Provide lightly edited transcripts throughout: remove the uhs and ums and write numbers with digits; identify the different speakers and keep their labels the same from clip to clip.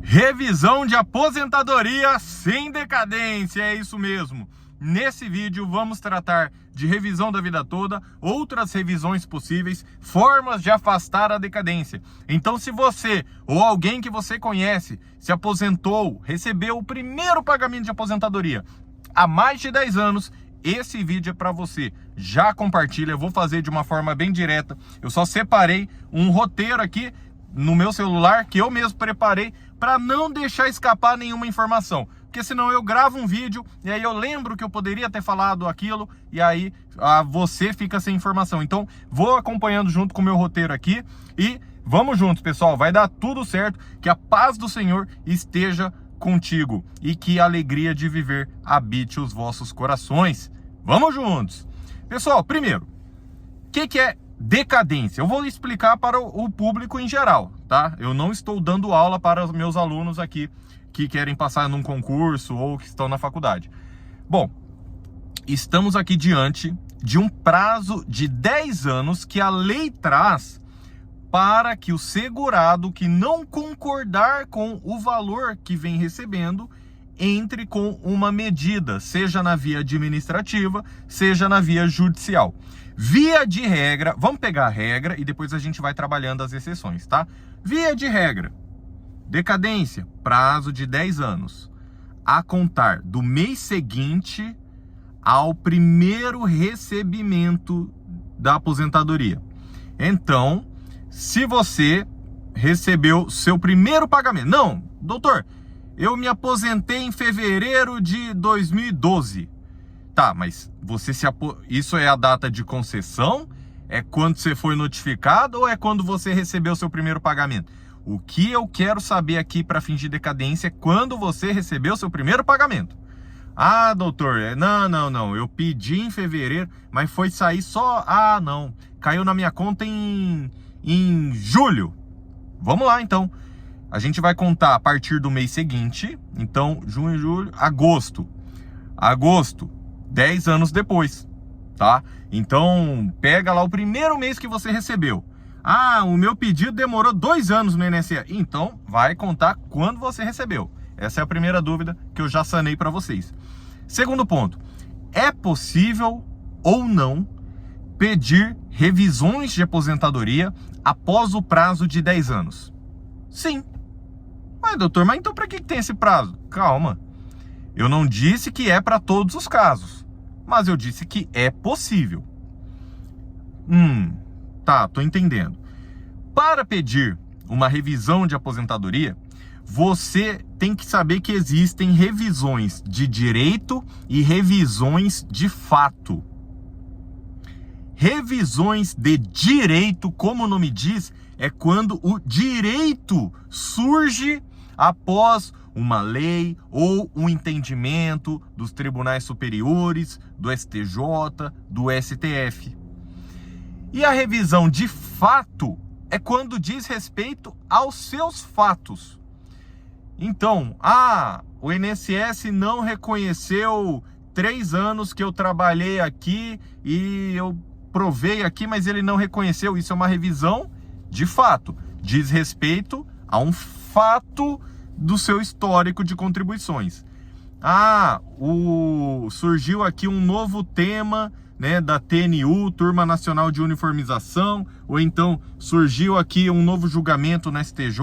Speaker 1: Revisão de aposentadoria sem decadência, é isso mesmo. Nesse vídeo vamos tratar de revisão da vida toda, outras revisões possíveis, formas de afastar a decadência. Então, se você ou alguém que você conhece se aposentou, recebeu o primeiro pagamento de aposentadoria há mais de 10 anos, esse vídeo é para você. Já compartilha, eu vou fazer de uma forma bem direta. Eu só separei um roteiro aqui no meu celular que eu mesmo preparei para não deixar escapar nenhuma informação. Porque senão eu gravo um vídeo e aí eu lembro que eu poderia ter falado aquilo e aí você fica sem informação. Então vou acompanhando junto com o meu roteiro aqui e vamos juntos, pessoal. Vai dar tudo certo, que a paz do Senhor esteja contigo e que a alegria de viver habite os vossos corações. Vamos juntos. Pessoal, primeiro, o que é decadência? Eu vou explicar para o público em geral, tá? Eu não estou dando aula para os meus alunos aqui que querem passar num concurso ou que estão na faculdade. Bom, estamos aqui diante de um prazo de 10 anos que a lei traz para que o segurado que não concordar com o valor que vem recebendo entre com uma medida, seja na via administrativa, seja na via judicial. Via de regra, vamos pegar a regra e depois a gente vai trabalhando as exceções, tá? Via de regra, decadência, prazo de 10 anos, a contar do mês seguinte ao primeiro recebimento da aposentadoria. Então, se você recebeu seu primeiro pagamento, não, doutor, eu me aposentei em fevereiro de 2012. Tá, mas isso é a data de concessão? É quando você foi notificado ou é quando você recebeu seu primeiro pagamento? O que eu quero saber aqui para fins de decadência é quando você recebeu seu primeiro pagamento. Ah, doutor, não, eu pedi em fevereiro, mas foi sair só... Ah, não, caiu na minha conta em julho. Vamos lá, então. A gente vai contar a partir do mês seguinte, então, junho, julho, agosto. Agosto, 10 anos depois, tá? Então, pega lá o primeiro mês que você recebeu. Ah, o meu pedido demorou 2 anos no INSS. Então, vai contar quando você recebeu. Essa é a primeira dúvida que eu já sanei para vocês. Segundo ponto, é possível ou não pedir revisões de aposentadoria após o prazo de 10 anos? Sim. Mas, doutor, mas então para que tem esse prazo? Calma. Eu não disse que é para todos os casos, mas eu disse que é possível. Tá, tô entendendo. Para pedir uma revisão de aposentadoria, você tem que saber que existem revisões de direito e revisões de fato. Revisões de direito, como o nome diz, é quando o direito surge após uma lei ou um entendimento dos tribunais superiores, do STJ, do STF. E a revisão de fato é quando diz respeito aos seus fatos. Então, o INSS não reconheceu 3 anos que eu trabalhei aqui e eu provei aqui, mas ele não reconheceu. Isso é uma revisão de fato. Diz respeito a um fato do seu histórico de contribuições. Surgiu aqui um novo tema, né, da TNU, Turma Nacional de Uniformização, ou então surgiu aqui um novo julgamento na STJ,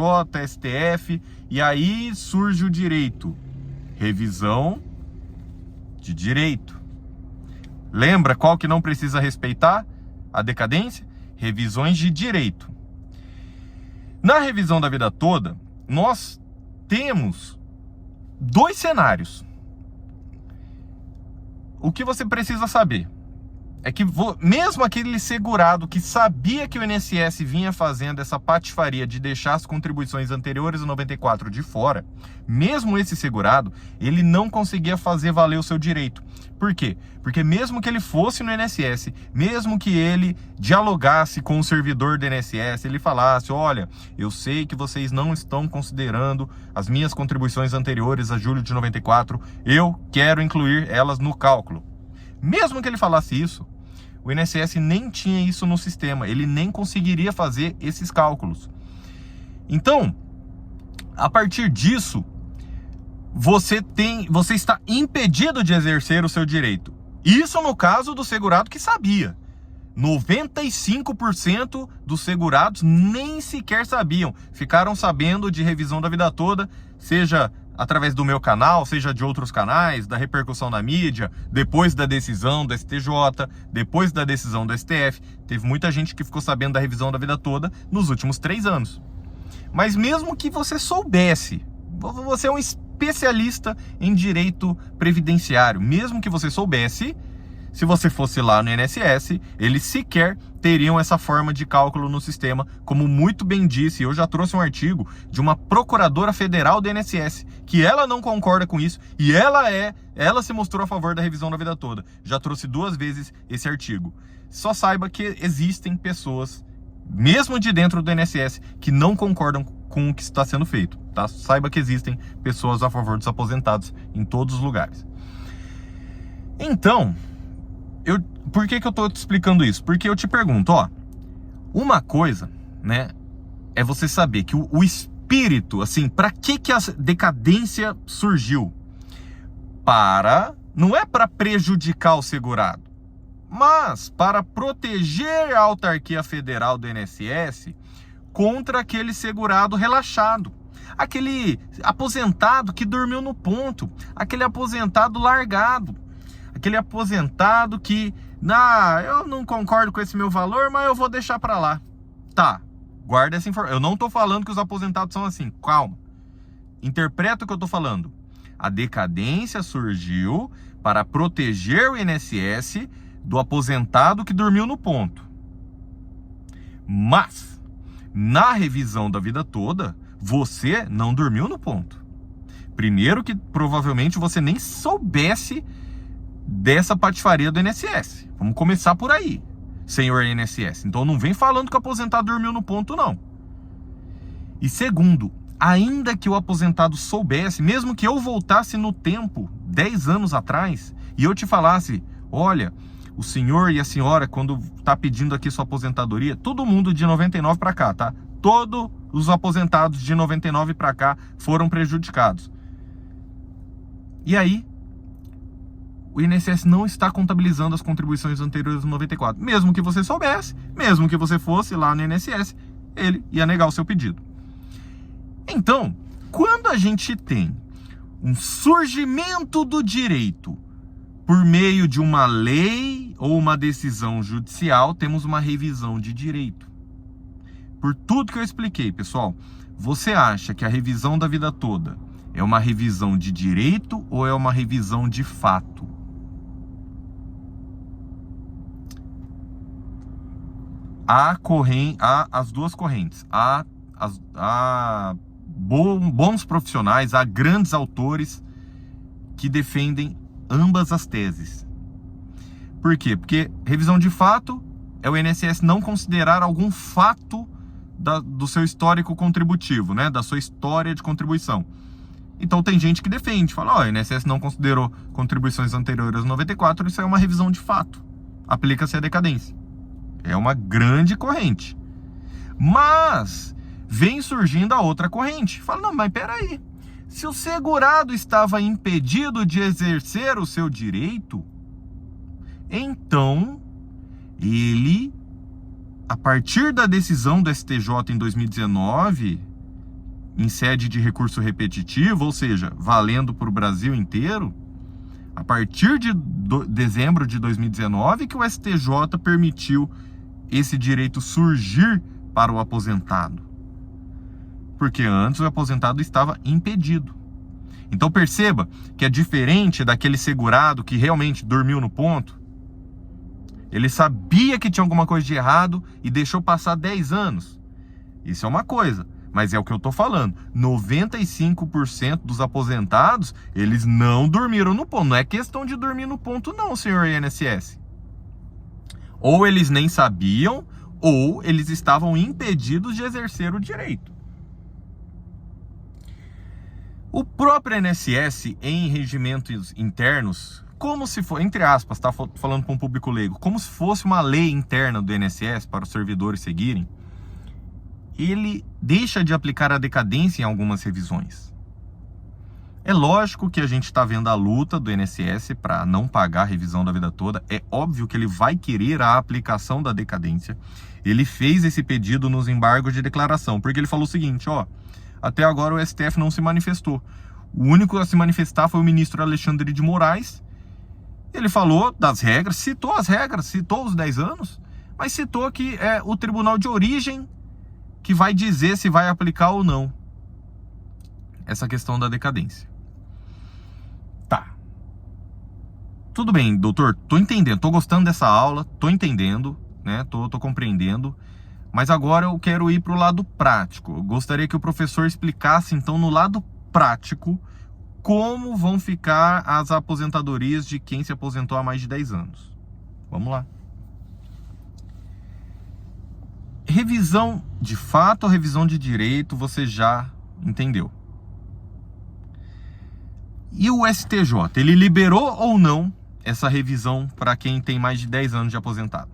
Speaker 1: STF, e aí surge o direito. Revisão de direito. Lembra qual que não precisa respeitar a decadência? Revisões de direito. Na revisão da vida toda, nós temos 2 cenários. O que você precisa saber é que mesmo aquele segurado que sabia que o INSS vinha fazendo essa patifaria de deixar as contribuições anteriores a 94 de fora, mesmo esse segurado, ele não conseguia fazer valer o seu direito. Por quê? Porque mesmo que ele fosse no INSS, mesmo que ele dialogasse com o servidor do INSS, ele falasse, olha, eu sei que vocês não estão considerando as minhas contribuições anteriores a julho de 94, eu quero incluir elas no cálculo. Mesmo que ele falasse isso, o INSS nem tinha isso no sistema, ele nem conseguiria fazer esses cálculos. Então, A partir disso, você está impedido de exercer o seu direito. Isso no caso do segurado que sabia. 95% dos segurados nem sequer sabiam. Ficaram sabendo de revisão da vida toda, seja através do meu canal, seja de outros canais, da repercussão na mídia, depois da decisão do STJ, depois da decisão do STF. Teve muita gente que ficou sabendo da revisão da vida toda nos últimos 3 anos. Mas mesmo que você soubesse, você é um especialista em direito previdenciário, mesmo que você soubesse, se você fosse lá no INSS, eles sequer teriam essa forma de cálculo no sistema, como muito bem disse. Eu já trouxe um artigo de uma procuradora federal do INSS, que ela não concorda com isso, e ela se mostrou a favor da revisão da vida toda. Já trouxe 2 vezes esse artigo. Só saiba que existem pessoas, mesmo de dentro do INSS, que não concordam com o que está sendo feito, tá? Saiba que existem pessoas a favor dos aposentados em todos os lugares. Então, por que eu estou te explicando isso? Porque eu te pergunto, uma coisa, né, é você saber que o espírito, assim, para que a decadência surgiu? Não é para prejudicar o segurado, mas para proteger a autarquia federal do INSS contra aquele segurado relaxado, aquele aposentado que dormiu no ponto, aquele aposentado largado, aquele aposentado que, eu não concordo com esse meu valor, mas eu vou deixar para lá. Tá, guarda essa informação. Eu não tô falando que os aposentados são assim, calma. Interpreta o que eu tô falando. A decadência surgiu para proteger o INSS do aposentado que dormiu no ponto. Mas, na revisão da vida toda, você não dormiu no ponto. Primeiro que provavelmente você nem soubesse dessa patifaria do INSS. Vamos começar por aí, senhor INSS. Então não vem falando que o aposentado dormiu no ponto, não. E segundo, ainda que o aposentado soubesse, mesmo que eu voltasse no tempo, 10 anos atrás, e eu te falasse, olha, o senhor e a senhora, quando tá pedindo aqui sua aposentadoria, todo mundo de 99 para cá, tá? Todos os aposentados de 99 para cá foram prejudicados. E aí, o INSS não está contabilizando as contribuições anteriores a 94. Mesmo que você soubesse, mesmo que você fosse lá no INSS, ele ia negar o seu pedido. Então, quando a gente tem um surgimento do direito por meio de uma lei ou uma decisão judicial, temos uma revisão de direito. Por tudo que eu expliquei, pessoal, você acha que a revisão da vida toda é uma revisão de direito ou é uma revisão de fato? Há as duas correntes. Há bons profissionais, há grandes autores que defendem ambas as teses. Por quê? Porque revisão de fato é o INSS não considerar algum fato do seu histórico contributivo, né? Da sua história de contribuição. Então tem gente que defende, fala, o INSS não considerou contribuições anteriores a 94, isso é uma revisão de fato. Aplica-se a decadência. É uma grande corrente. Mas vem surgindo a outra corrente. Fala, não, mas peraí. Se o segurado estava impedido de exercer o seu direito, então ele, a partir da decisão do STJ em 2019, em sede de recurso repetitivo, ou seja, valendo para o Brasil inteiro, a partir de dezembro de 2019 que o STJ permitiu esse direito surgir para o aposentado. Porque antes o aposentado estava impedido. Então perceba que é diferente daquele segurado que realmente dormiu no ponto. Ele sabia que tinha alguma coisa de errado e deixou passar 10 anos. Isso é uma coisa, mas é o que eu estou falando. 95% dos aposentados, eles não dormiram no ponto. Não é questão de dormir no ponto não, senhor INSS. Ou eles nem sabiam, ou eles estavam impedidos de exercer o direito. O próprio INSS, em regimentos internos, como se for, entre aspas, tá falando para um público leigo, como se fosse uma lei interna do INSS para os servidores seguirem, ele deixa de aplicar a decadência em algumas revisões. É lógico que a gente está vendo a luta do INSS para não pagar a revisão da vida toda. É óbvio que ele vai querer a aplicação da decadência. Ele fez esse pedido nos embargos de declaração, porque ele falou o seguinte, ó, até agora o STF não se manifestou. O único a se manifestar foi o ministro Alexandre de Moraes. Ele falou das regras, citou as regras, citou os 10 anos, mas citou que é o tribunal de origem que vai dizer se vai aplicar ou não essa questão da decadência. Tá. Tudo bem, doutor, tô entendendo, tô gostando dessa aula, tô entendendo, né? Tô compreendendo, mas agora eu quero ir pro lado prático. Eu gostaria que o professor explicasse, então, no lado prático, como vão ficar as aposentadorias de quem se aposentou há mais de 10 anos. Vamos lá. Revisão de fato ou revisão de direito, você já entendeu. E o STJ, ele liberou ou não essa revisão para quem tem mais de 10 anos de aposentado?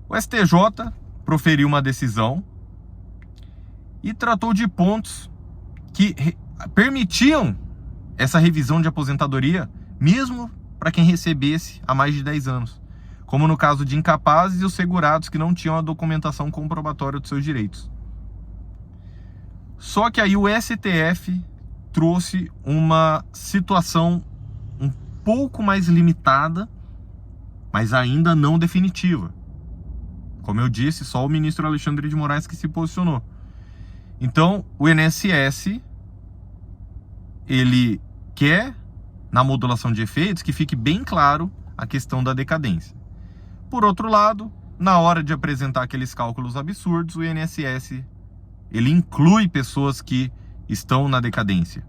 Speaker 1: O STJ proferiu uma decisão e tratou de pontos que permitiam essa revisão de aposentadoria, mesmo para quem recebesse há mais de 10 anos, como no caso de incapazes e os segurados que não tinham a documentação comprobatória dos seus direitos. Só que aí o STF trouxe uma situação um pouco mais limitada, mas ainda não definitiva. Como eu disse, só o ministro Alexandre de Moraes que se posicionou. Então, o INSS, ele quer, na modulação de efeitos, que fique bem claro a questão da decadência. Por outro lado, na hora de apresentar aqueles cálculos absurdos, o INSS, ele inclui pessoas que estão na decadência.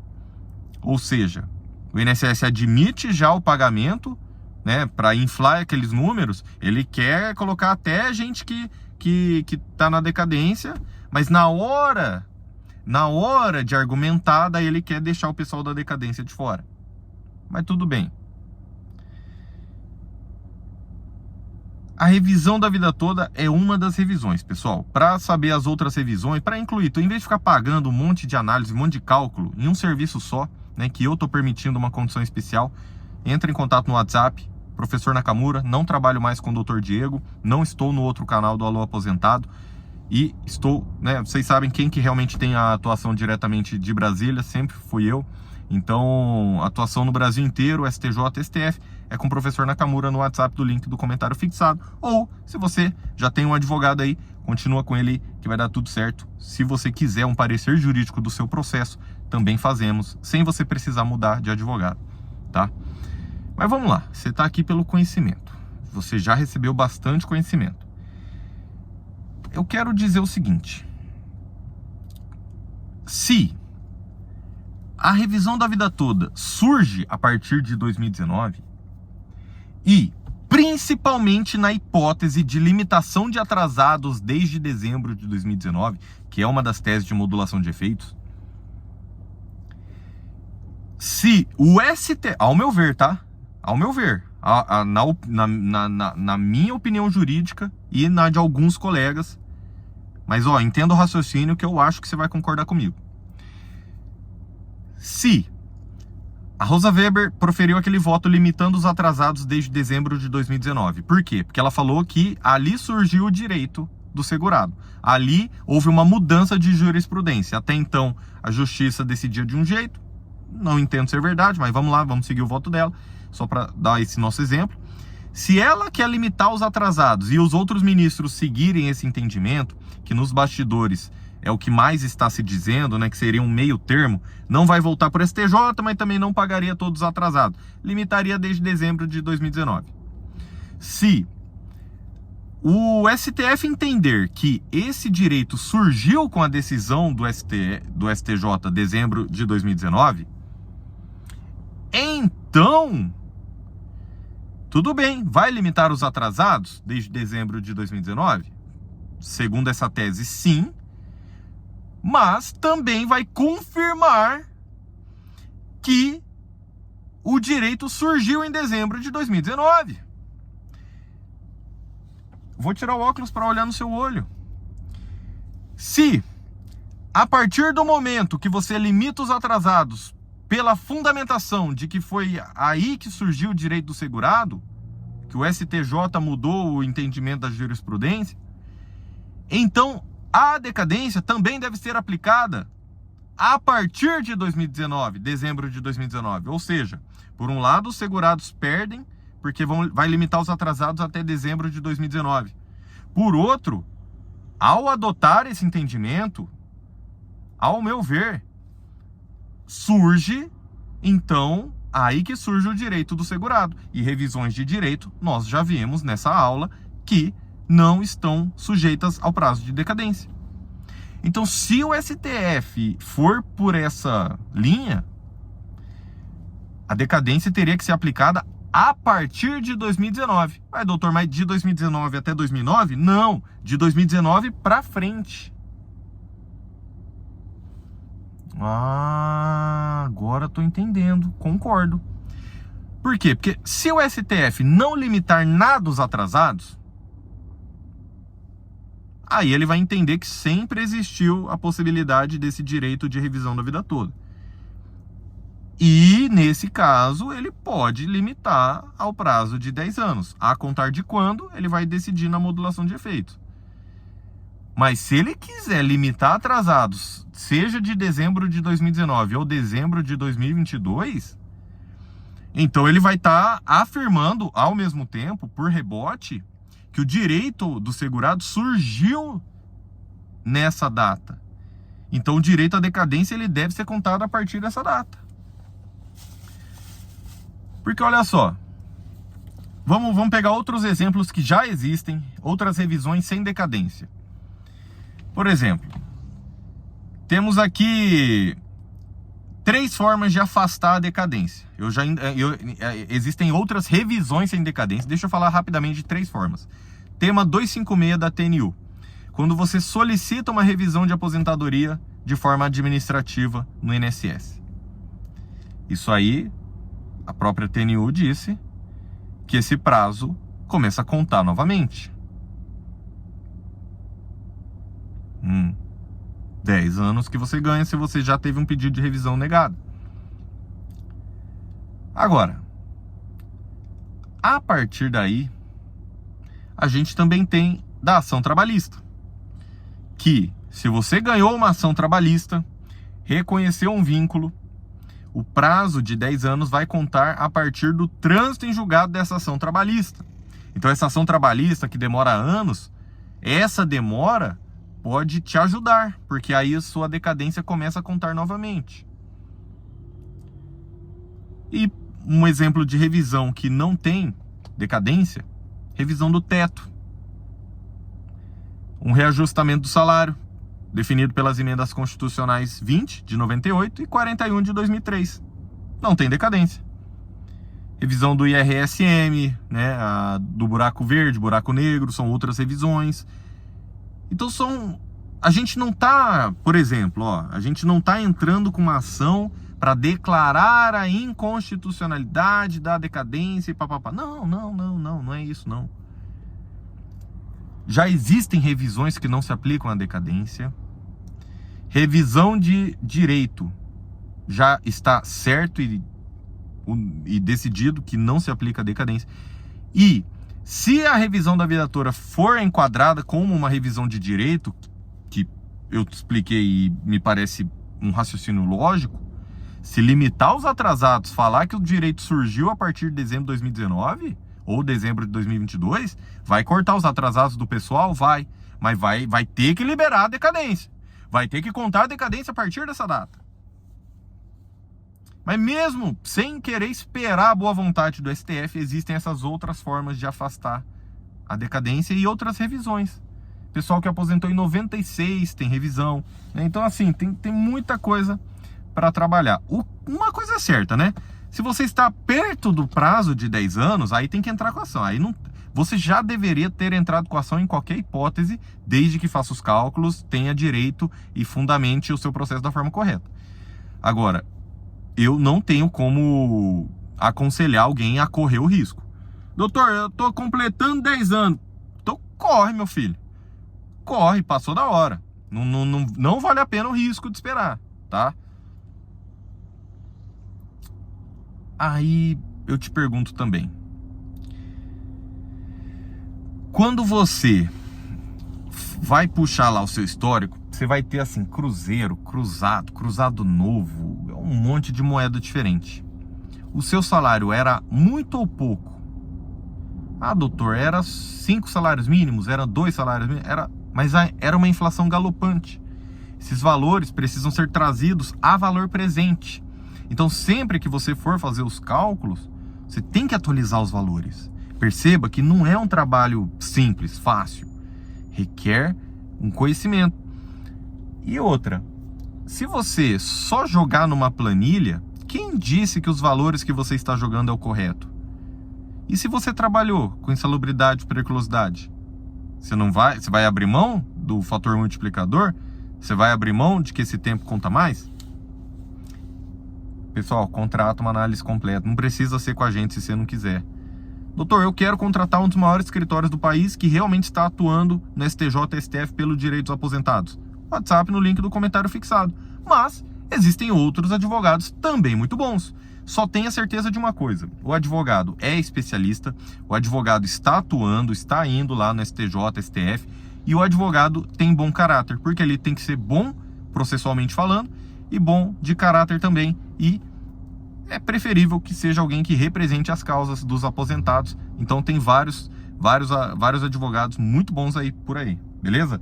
Speaker 1: Ou seja, o INSS admite já o pagamento, né, para inflar aqueles números. Ele quer colocar até gente que está na decadência, mas na hora de argumentar, daí ele quer deixar o pessoal da decadência de fora. Mas tudo bem. A revisão da vida toda é uma das revisões, pessoal. Para saber as outras revisões, para incluir, então, em vez de ficar pagando um monte de análise, um monte de cálculo em um serviço só, né, que eu estou permitindo uma condição especial, entre em contato no WhatsApp, professor Nakamura. Não trabalho mais com o Dr. Diego, não estou no outro canal do Alô Aposentado e estou, né, vocês sabem quem que realmente tem a atuação diretamente de Brasília, sempre fui eu. Então, atuação no Brasil inteiro, STJ, STF, é com o professor Nakamura no WhatsApp do link do comentário fixado. Ou, se você já tem um advogado aí, continua com ele que vai dar tudo certo. Se você quiser um parecer jurídico do seu processo, também fazemos, sem você precisar mudar de advogado, tá? Mas vamos lá, você está aqui pelo conhecimento. Você já recebeu bastante conhecimento. Eu quero dizer o seguinte. Se a revisão da vida toda surge a partir de 2019 e principalmente na hipótese de limitação de atrasados desde dezembro de 2019, que é uma das teses de modulação de efeitos, se o STF, ao meu ver, tá? Ao meu ver, na minha opinião jurídica e na de alguns colegas, mas ó, entenda o raciocínio que eu acho que você vai concordar comigo. Se a Rosa Weber proferiu aquele voto limitando os atrasados desde dezembro de 2019. Por quê? Porque ela falou que ali surgiu o direito do segurado. Ali houve uma mudança de jurisprudência. Até então, a justiça decidia de um jeito. Não entendo ser verdade, mas vamos lá, vamos seguir o voto dela, só para dar esse nosso exemplo. Se ela quer limitar os atrasados e os outros ministros seguirem esse entendimento, que nos bastidores é o que mais está se dizendo, né, que seria um meio termo, não vai voltar para o STJ, mas também não pagaria todos os atrasados. Limitaria desde dezembro de 2019. Se o STF entender que esse direito surgiu com a decisão do STJ dezembro de 2019, então, tudo bem, vai limitar os atrasados desde dezembro de 2019? Segundo essa tese, sim. Mas também vai confirmar que o direito surgiu em dezembro de 2019. Vou tirar o óculos para olhar no seu olho. Se, a partir do momento que você limita os atrasados pela fundamentação de que foi aí que surgiu o direito do segurado, que o STJ mudou o entendimento da jurisprudência, então a decadência também deve ser aplicada a partir de 2019, dezembro de 2019. Ou seja, por um lado, os segurados perdem, porque vai limitar os atrasados até dezembro de 2019. Por outro, ao adotar esse entendimento, ao meu ver, surge, então, aí que surge o direito do segurado. E revisões de direito, nós já vimos nessa aula, que não estão sujeitas ao prazo de decadência. Então, se o STF for por essa linha, a decadência teria que ser aplicada a partir de 2019. Mas, doutor, mas de 2019 até 2009? Não, de 2019 para frente. Ah, agora estou entendendo, concordo. Por quê? Porque se o STF não limitar nada os atrasados, aí ele vai entender que sempre existiu a possibilidade desse direito de revisão da vida toda. E, nesse caso, ele pode limitar ao prazo de 10 anos. A contar de quando, ele vai decidir na modulação de efeitos. Mas se ele quiser limitar atrasados, seja de dezembro de 2019 ou dezembro de 2022, então ele vai estar afirmando, ao mesmo tempo, por rebote, que o direito do segurado surgiu nessa data. Então o direito à decadência ele deve ser contado a partir dessa data. Porque olha só, vamos pegar outros exemplos que já existem, outras revisões sem decadência. Por exemplo, temos aqui 3 formas de afastar a decadência. Existem outras revisões sem decadência. Deixa eu falar rapidamente de 3 formas. Tema 256 da TNU. Quando você solicita uma revisão de aposentadoria de forma administrativa no INSS. Isso aí, a própria TNU disse que esse prazo começa a contar novamente. 10 anos que você ganha se você já teve um pedido de revisão negado. Agora, a partir daí, a gente também tem da ação trabalhista. Que, se você ganhou uma ação trabalhista, reconheceu um vínculo, o prazo de 10 anos vai contar a partir do trânsito em julgado dessa ação trabalhista. Então, essa ação trabalhista que demora anos, essa demora pode te ajudar, porque aí a sua decadência começa a contar novamente. E um exemplo de revisão que não tem decadência, revisão do teto. Um reajustamento do salário, definido pelas emendas constitucionais 20 de 98 e 41 de 2003. Não tem decadência. Revisão do IRSM, né, do buraco verde, buraco negro, são outras revisões. Então a gente não tá, por exemplo, a gente não tá entrando com uma ação para declarar a inconstitucionalidade da decadência e papapá. Não é isso não. Já existem revisões que não se aplicam à decadência. Revisão de direito já está certo e decidido que não se aplica à decadência. E se a revisão da vida toda for enquadrada como uma revisão de direito, que eu te expliquei e me parece um raciocínio lógico, se limitar os atrasados, falar que o direito surgiu a partir de dezembro de 2019 ou dezembro de 2022, vai cortar os atrasados do pessoal? Vai. Mas vai ter que liberar a decadência. Vai ter que contar a decadência a partir dessa data. Mas mesmo sem querer esperar a boa vontade do STF, existem essas outras formas de afastar a decadência e outras revisões. Pessoal que aposentou em 96 tem revisão, né? Então, assim, tem muita coisa para trabalhar. Uma coisa é certa, né? Se você está perto do prazo de 10 anos, aí tem que entrar com a ação. Aí não, você já deveria ter entrado com a ação em qualquer hipótese, desde que faça os cálculos, tenha direito e fundamente o seu processo da forma correta. Agora, eu não tenho como aconselhar alguém a correr o risco. Doutor, eu tô completando 10 anos. Então corre, meu filho. Corre, passou da hora. Não vale a pena o risco de esperar, tá? Aí eu te pergunto também, quando você vai puxar lá o seu histórico, você vai ter assim, cruzeiro, cruzado novo, um monte de moeda diferente. O seu salário era muito ou pouco? Ah, doutor, era 5 salários mínimos, era 2 salários mínimos, mas era uma inflação galopante. Esses valores precisam ser trazidos a valor presente. Então, sempre que você for fazer os cálculos, você tem que atualizar os valores. Perceba que não é um trabalho simples, fácil. Requer um conhecimento. E outra, se você só jogar numa planilha, quem disse que os valores que você está jogando é o correto? E se você trabalhou com insalubridade e periculosidade? Você vai abrir mão do fator multiplicador? Você vai abrir mão de que esse tempo conta mais? Pessoal, contrata uma análise completa. Não precisa ser com a gente se você não quiser. Doutor, eu quero contratar um dos maiores escritórios do país que realmente está atuando no STJ e STF pelo direito dos aposentados. WhatsApp no link do comentário fixado. Mas existem outros advogados também muito bons. Só tenha certeza de uma coisa: o advogado é especialista, o advogado está atuando, está indo lá no STJ, STF, e o advogado tem bom caráter, porque ele tem que ser bom processualmente falando e bom de caráter também, e é preferível que seja alguém que represente as causas dos aposentados. Então tem vários advogados muito bons aí por aí, beleza?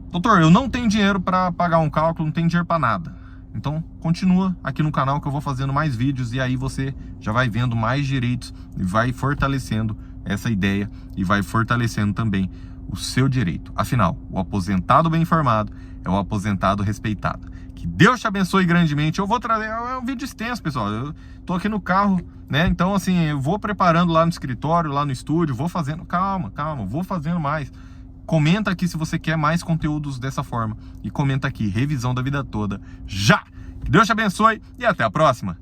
Speaker 1: Doutor, eu não tenho dinheiro para pagar um cálculo, não tenho dinheiro para nada. Então continua aqui no canal que eu vou fazendo mais vídeos e aí você já vai vendo mais direitos e vai fortalecendo essa ideia e vai fortalecendo também o seu direito. Afinal, o aposentado bem informado é o aposentado respeitado. Que Deus te abençoe grandemente. Eu vou trazer, é um vídeo extenso, pessoal. Eu tô aqui no carro, né? Então assim, eu vou preparando lá no escritório, lá no estúdio, vou fazendo, calma, vou fazendo mais. Comenta aqui se você quer mais conteúdos dessa forma. E comenta aqui, revisão da vida toda, já! Que Deus te abençoe e até a próxima!